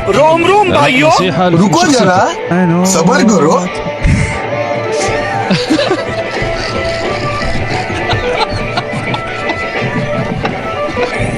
रोम रोम भाइयों, रुको जरा, सबर करो।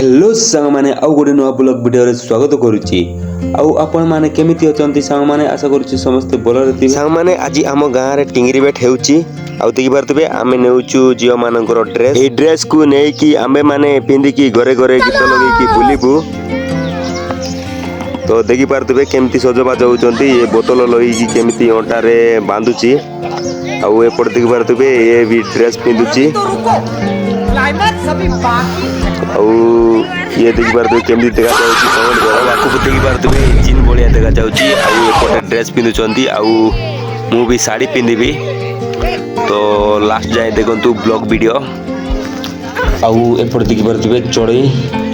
हेलो सांगमाने ଆଉ ଗୋଟେ ନୂଆ ବ୍ଲଗ ଭିଡ଼ିଓରେ ସ୍ୱାଗତ କରୁଛି। ଆଉ ଆପଣମାନେ କେମିତି ଅଛନ୍ତି ସାଙ୍ଗମାନେ? ଆଶା କରୁଛି ସମସ୍ତେ ଭଲରେ ଥିବେ। ସାଙ୍ଗମାନେ ଆଜି ଆମ ଗାଁରେ ଟିଙ୍ଗିରି ବେଟ ହେଉଛି। ଆଉ ଦେଖିପାରୁଥିବେ ଆମେ ନେଉଛୁ ଝିଅମାନଙ୍କର ଡ୍ରେସ୍। ଏଇ ଡ୍ରେସ୍କୁ ନେଇକି ଆମେମାନେ ପିନ୍ଧିକି ଘରେ ଘରେ ଗୀତ ଲଗେଇକି ବୁଲିବୁ। ତ ଦେଖିପାରୁଥିବେ କେମିତି ସଜବାଜ ହେଉଛନ୍ତି। ଏ ବୋତଲ ଲଗେଇକି କେମିତି ଅଣ୍ଟାରେ ବାନ୍ଧୁଛି। ଆଉ ଏପଟେ ଦେଖିପାରୁଥିବେ ଏ ବି ଡ୍ରେସ୍ ପିନ୍ଧୁଛି। ଆଉ ଇଏ ଦେଖିପାରୁଥିବେ କେମିତି ଦେଖାଯାଉଛି କମେଣ୍ଟ କର। ଆଗକୁ ଦେଖିପାରୁଥିବେ ଜିନ୍ ଭଳିଆ ଦେଖାଯାଉଛି। ଆଉ ଏପଟେ ଡ୍ରେସ୍ ପିନ୍ଧୁଛନ୍ତି। ଆଉ ମୁଁ ବି ଶାଢ଼ୀ ପିନ୍ଧିବି। ତ ଲାଷ୍ଟ ଯାଏ ଦେଖନ୍ତୁ ବ୍ଲଗ ଭିଡ଼ିଓ। ଆଉ ଏପଟେ ଦେଖିପାରୁଥିବେ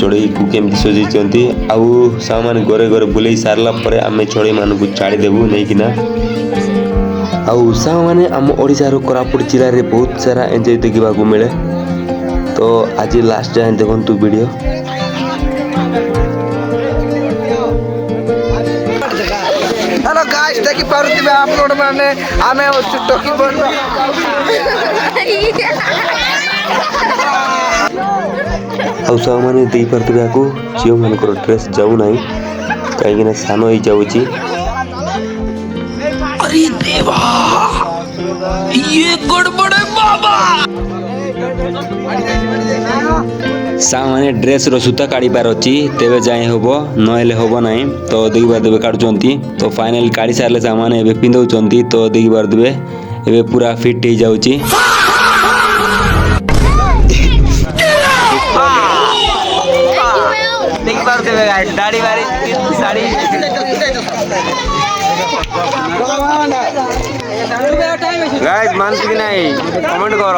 ଚଢ଼େଇକୁ କେମିତି ସଜେଇଛନ୍ତି। ଆଉ ସାଙ୍ଗମାନେ ଘରେ ଘରେ ବୁଲେଇ ସାରିଲା ପରେ ଆମେ ଚଢ଼େଇମାନଙ୍କୁ ଛାଡ଼ିଦେବୁ ନେଇକିନା। ଆଉ ସାଙ୍ଗମାନେ ଆମ ଓଡ଼ିଶାର କୋରାପୁଟ ଜିଲ୍ଲାରେ ବହୁତ ସାରା ଏନ୍ଜୟ ଦେଖିବାକୁ ମିଳେ। ତ ଆଜି ଲାଷ୍ଟ ଯାଏଁ ଦେଖନ୍ତୁ ଭିଡ଼ିଓ। हेलो गाइस, देखि पारुथिबे अपलोड माने आमे होछु टोकी बोल। ଆଉ ସାଙ୍ଗମାନେ ଦେଇପାରୁଥିବେ ଆକୁ ଝିଅମାନଙ୍କର ଡ୍ରେସ୍ ଯାଉନାହିଁ କାହିଁକିନା ସାନ ହେଇଯାଉଛି। अरे देवा, ये गड़बड़ है बाबा। ସାଙ୍ଗମାନେ ଡ୍ରେସ୍ର ସୂତା କାଢ଼ିବାର ଅଛି, ତେବେ ଯାଏଁ ହେବ, ନହେଲେ ହେବ ନାହିଁ। ତ ଦେଖିପାରୁଥିବେ କାଢ଼ୁଛନ୍ତି। ତ ଫାଇନାଲି କାଢ଼ି ସାରିଲେ ସାଙ୍ଗମାନେ ଏବେ ପିନ୍ଧଉଛନ୍ତି। ତ ଦେଖିପାରୁଥିବେ ଏବେ ପୁରା ଫିଟ୍ ହେଇଯାଉଛି। ଦେଖିପାରୁଥିବେ ଗାଇସ୍, ଦାଢ଼ି ବାରି ଶାଢ଼ୀ ଗାଇସ୍ ମାନୁଛି କି ନାହିଁ କମେଣ୍ଟ କର।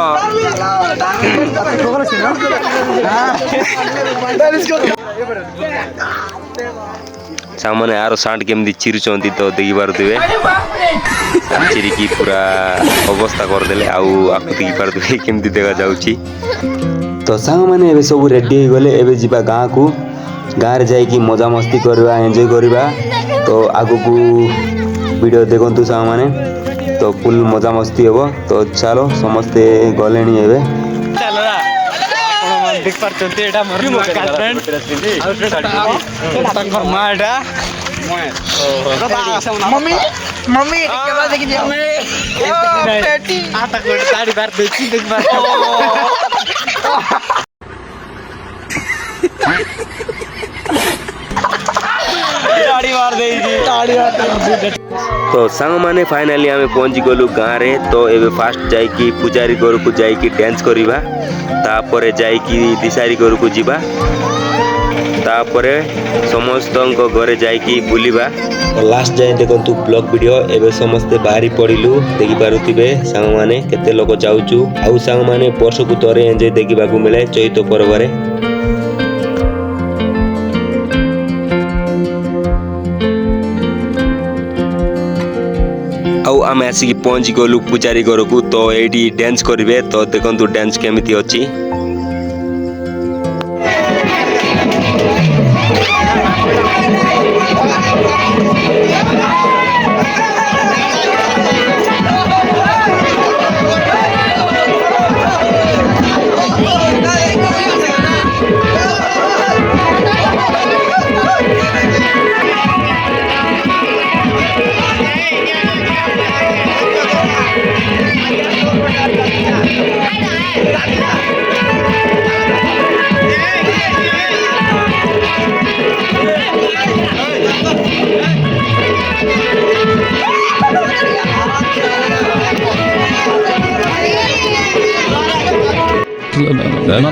ସାଙ୍ଗମାନେ ଆର ସାର୍ଟ କେମିତି ଚିରୁଛନ୍ତି ତ ଦେଖିପାରୁଥିବେ। ଚିରିକି ପୁରା ଅବସ୍ଥା କରିଦେଲେ। ଆଉ ଆକୁ ଦେଖିପାରୁଥିବେ କେମିତି ଦେଖାଯାଉଛି। ତ ସାଙ୍ଗମାନେ ଏବେ ସବୁ ରେଡ଼ି ହେଇଗଲେ। ଏବେ ଯିବା ଗାଁକୁ। ଗାଁରେ ଯାଇକି ମଜାମସ୍ତି କରିବା, ଏନ୍ଜୟ କରିବା। ତ ଆଗକୁ ଭିଡ଼ିଓ ଦେଖନ୍ତୁ ସାଙ୍ଗମାନେ। ତ ଫୁଲ୍ ମଜାମସ୍ତି ହେବ। ତ ଚାଲ ସମସ୍ତେ ଗଲେଣି ଏବେ। ଦେଖିପାରୁଛନ୍ତି ଏଇଟା ମୋର ଗାର୍ଲଫ୍ରେଣ୍ଡ। ତାଙ୍କର ମା ଏଇଟା मम्मी मम्मी केला देखि दियो बेटी आता कोड साड़ी बार देछि देखबार। ताड़ी मार देछि ତ ସାଙ୍ଗମାନେ ଫାଇନାଲି ଆମେ ପହଞ୍ଚି ଗଲୁ ଗାଁରେ। ତ ଏବେ ଫାଷ୍ଟ ଯାଇକି ପୂଜାରୀ ଘରକୁ ଯାଇକି ଡ୍ୟାନ୍ସ କରିବା। ତାପରେ ଯାଇକି ଦିଶାରୀ ଘରକୁ ଯିବା। ତାପରେ ସମସ୍ତଙ୍କ ଘରେ ଯାଇକି ବୁଲିବା। ଲାଷ୍ଟ ଯାଏ ଦେଖନ୍ତୁ ବ୍ଲଗ ଭିଡ଼ିଓ। ଏବେ ସମସ୍ତେ ବାହାରି ପଡ଼ିଲୁ। ଦେଖିପାରୁଥିବେ ସାଙ୍ଗମାନେ କେତେ ଲୋକ ଯାଉଛୁ। ଆଉ ସାଙ୍ଗମାନେ ବର୍ଷକୁ ଥରେ ଏନ୍ଜୟ ଦେଖିବାକୁ ମିଳେ ଚୈତ ପର୍ବରେ। ଆଉ ଆମେ ଆସିକି ପହଞ୍ଚି ଗଲୁ ପୂଜାରୀ ଘରକୁ। ତ ଏଇଠି ଡ୍ୟାନ୍ସ କରିବେ। ତ ଦେଖନ୍ତୁ ଡ୍ୟାନ୍ସ କେମିତି ଅଛି।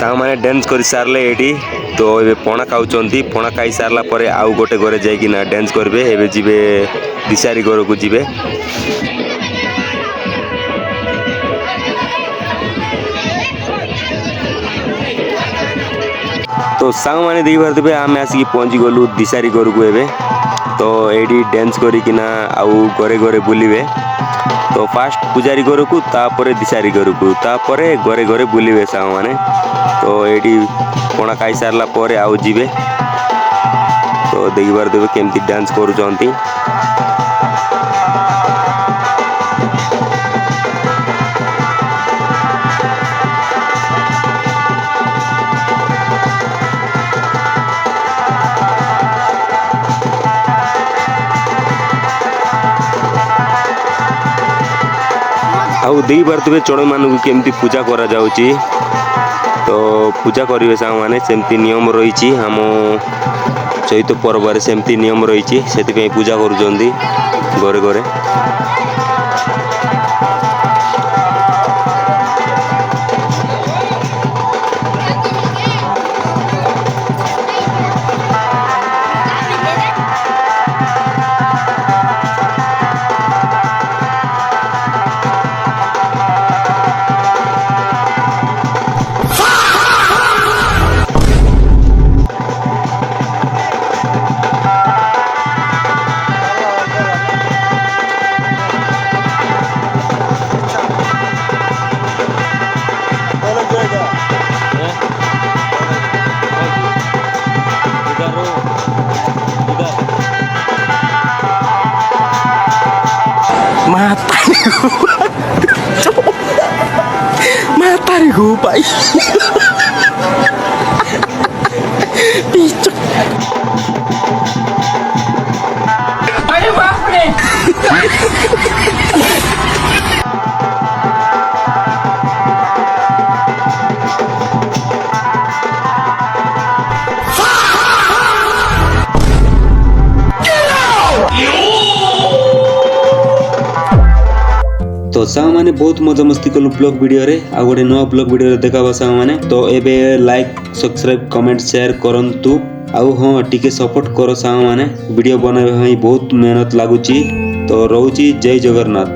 ସାଙ୍ଗମାନେ ଡ୍ୟାନ୍ସ କରି ସାରିଲେ ଏଇଠି ତ ଏବେ ପଣା ଖାଉଛନ୍ତି। ପଣା ଖାଇ ସାରିଲା ପରେ ଆଉ ଗୋଟେ ଘରେ ଯାଇକିନା ଡ୍ୟାନ୍ସ କରିବେ। ଏବେ ଯିବେ ଦିଶାରୀ ଘରକୁ ଯିବେ। ତ ସାଙ୍ଗମାନେ ଦେଖିପାରୁଥିବେ ଆମେ ଆସିକି ପହଞ୍ଚିଗଲୁ ଦିଶାରୀ ଘରକୁ ଏବେ। ତ ଏଇଠି ଡ୍ୟାନ୍ସ କରିକିନା ଆଉ ଘରେ ଘରେ ବୁଲିବେ। ତ ଫାଷ୍ଟ ପୂଜାରୀ ଘରକୁ ତାପରେ ଦିଶାରୀ ଘରକୁ ତାପରେ ଘରେ ଘରେ ବୁଲିବେ ସାଙ୍ଗମାନେ। ତ ଏଇଠି ପଣା ଖାଇ ସାରିଲା ପରେ ଆଉ ଯିବେ। ତ ଦେଖିପାରୁଥିବେ କେମିତି ଡ୍ୟାନ୍ସ କରୁଛନ୍ତି। ଆଉ ଦେଖିପାରୁଥିବେ ଚଢ଼େଇମାନଙ୍କୁ କେମିତି ପୂଜା କରାଯାଉଛି। ତ ପୂଜା କରିବେ ସାଙ୍ଗମାନେ ସେମିତି ନିୟମ ରହିଛି। ଆମ ଚୈତ ପର୍ବରେ ସେମିତି ନିୟମ ରହିଛି। ସେଥିପାଇଁ ପୂଜା କରୁଛନ୍ତି ଘରେ ଘରେ। Mata nih gue pak. Picuk. Ayo maaf nih. तो साଙ୍ଗमाने बहुत मजा मस्ती कलु ब्लॉग वीडियो रे आ गोटे नवा ब्लॉग वीडियो रे देखाबा साଙ୍ଗमाने। तो एबे लाइक सब्सक्राइब कमेंट शेयर करंतु। आउ हाँ टिके सपोर्ट करो साଙ୍ଗमाने। वीडियो बनाबा बहुत मेहनत लागुची। तो रहूची जय जगन्नाथ।